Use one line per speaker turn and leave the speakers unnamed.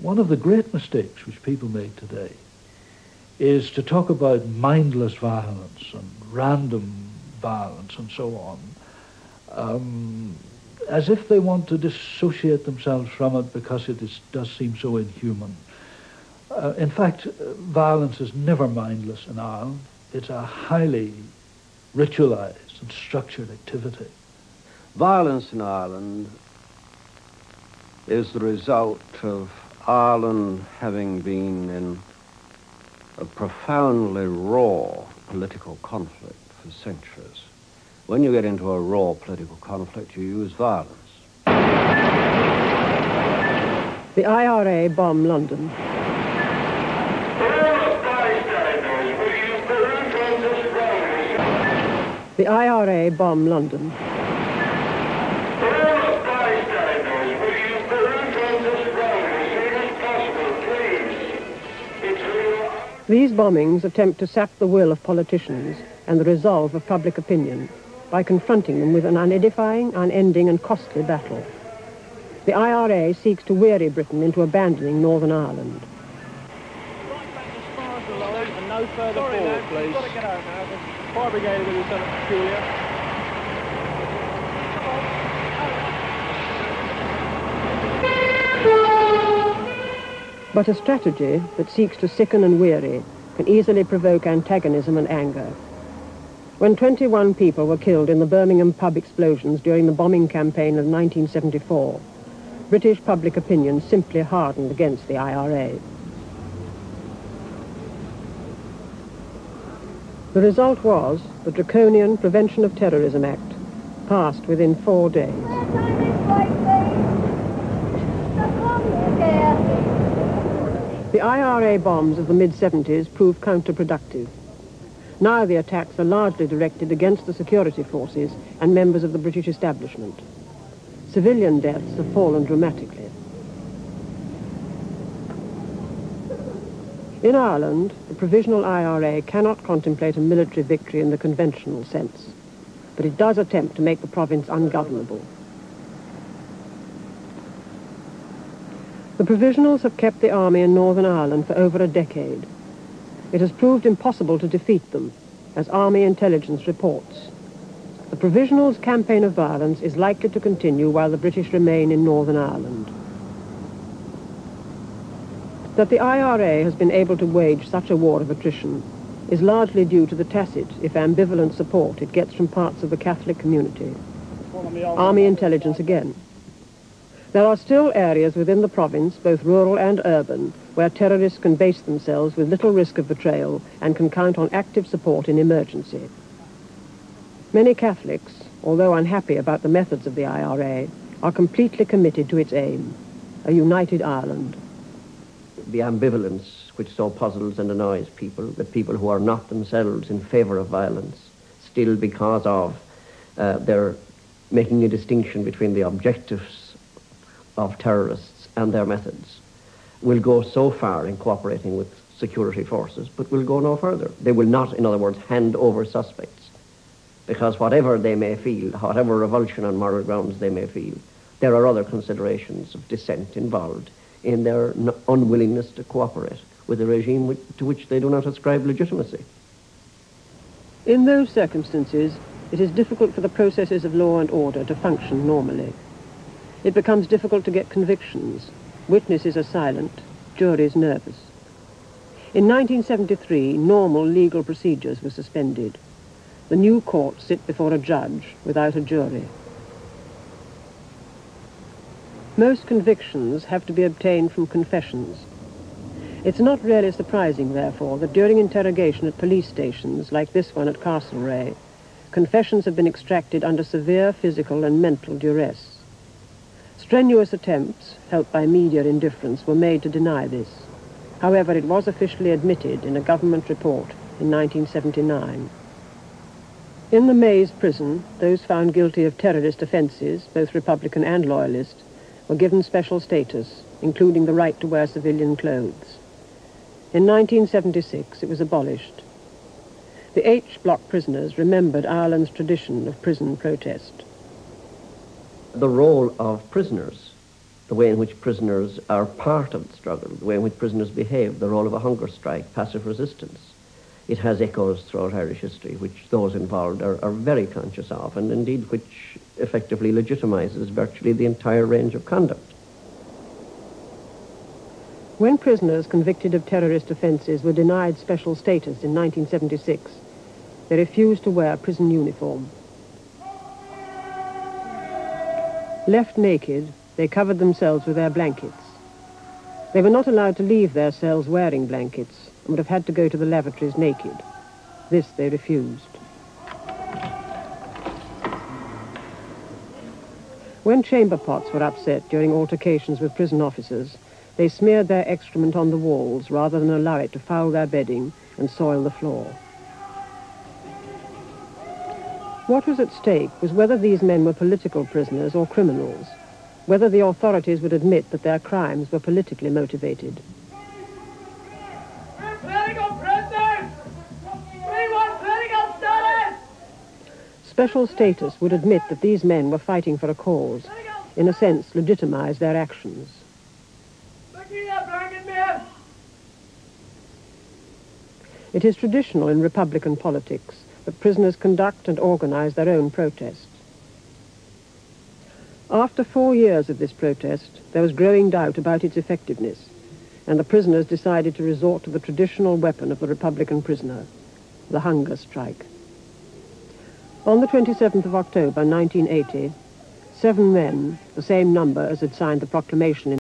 One of the great mistakes which people make today is to talk about mindless violence and random violence and so on, as if they want to dissociate themselves from it because does seem so inhuman. In fact, violence is never mindless in Ireland. It's a highly ritualized and structured activity.
Violence in Ireland is the result of Ireland having been in a profoundly raw political conflict for centuries. When you get into a raw political conflict, you use violence.
The IRA bomb London. The IRA bomb London. These bombings attempt to sap the will of politicians and the resolve of public opinion by confronting them with an unedifying, unending and costly battle. The IRA seeks to weary Britain into abandoning Northern Ireland.
And no further forward, please. You've got to get out now. The fire brigade will do something peculiar.
But a strategy that seeks to sicken and weary can easily provoke antagonism and anger. When 21 people were killed in the Birmingham pub explosions during the bombing campaign of 1974, British public opinion simply hardened against the IRA. The result was the draconian Prevention of Terrorism Act, passed within 4 days. The IRA bombs of the mid-70s proved counterproductive. Now the attacks are largely directed against the security forces and members of the British establishment. Civilian deaths have fallen dramatically. In Ireland, the provisional IRA cannot contemplate a military victory in the conventional sense, but it does attempt to make the province ungovernable. The provisionals have kept the army in Northern Ireland for over a decade. It has proved impossible to defeat them, as Army intelligence reports. The provisionals' campaign of violence is likely to continue while the British remain in Northern Ireland. That the IRA has been able to wage such a war of attrition is largely due to the tacit, if ambivalent, support it gets from parts of the Catholic community. Army intelligence again. There are still areas within the province, both rural and urban, where terrorists can base themselves with little risk of betrayal and can count on active support in emergency. Many Catholics, although unhappy about the methods of the IRA, are completely committed to its aim, a united Ireland.
The ambivalence which so puzzles and annoys people, that people who are not themselves in favour of violence, still because of their making a distinction between the objectives of terrorists and their methods, will go so far in cooperating with security forces, but will go no further. They will not, in other words, hand over suspects, because whatever they may feel, whatever revulsion on moral grounds they may feel, there are other considerations of dissent involved in their unwillingness to cooperate with a regime to which they do not ascribe legitimacy.
In those circumstances, it is difficult for the processes of law and order to function normally. It becomes difficult to get convictions. Witnesses are silent, juries nervous. In 1973, normal legal procedures were suspended. The new courts sit before a judge without a jury. Most convictions have to be obtained from confessions. It's not really surprising, therefore, that during interrogation at police stations, like this one at Castlereagh, confessions have been extracted under severe physical and mental duress. Strenuous attempts, helped by media indifference, were made to deny this. However, it was officially admitted in a government report in 1979. In the Maze prison, those found guilty of terrorist offences, both Republican and Loyalist, were given special status, including the right to wear civilian clothes. In 1976, it was abolished. The H Block prisoners remembered Ireland's tradition of prison protest.
The role of prisoners the way in which prisoners are part of the struggle, the way in which prisoners behave, the role of a hunger strike, passive resistance. It has echoes throughout Irish history, which those involved are very conscious of, and indeed which effectively legitimizes virtually the entire range of conduct.
When prisoners convicted of terrorist offences were denied special status in 1976, they refused to wear prison uniform. Left naked, they covered themselves with their blankets. They were not allowed to leave their cells wearing blankets and would have had to go to the lavatories naked. This they refused. When chamber pots were upset during altercations with prison officers, they smeared their excrement on the walls rather than allow it to foul their bedding and soil the floor. What was at stake was whether these men were political prisoners or criminals, whether the authorities would admit that their crimes were politically motivated.
We're political prisoners! We want political status!
Special status would admit that these men were fighting for a cause, in a sense legitimize their actions.
Look at that blanket, man!
It is traditional in Republican politics that prisoners conduct and organize their own protest. After 4 years of this protest, there was growing doubt about its effectiveness, and the prisoners decided to resort to the traditional weapon of the Republican prisoner, the hunger strike. On the 27th of October 1980, 7 men, the same number as had signed the proclamation in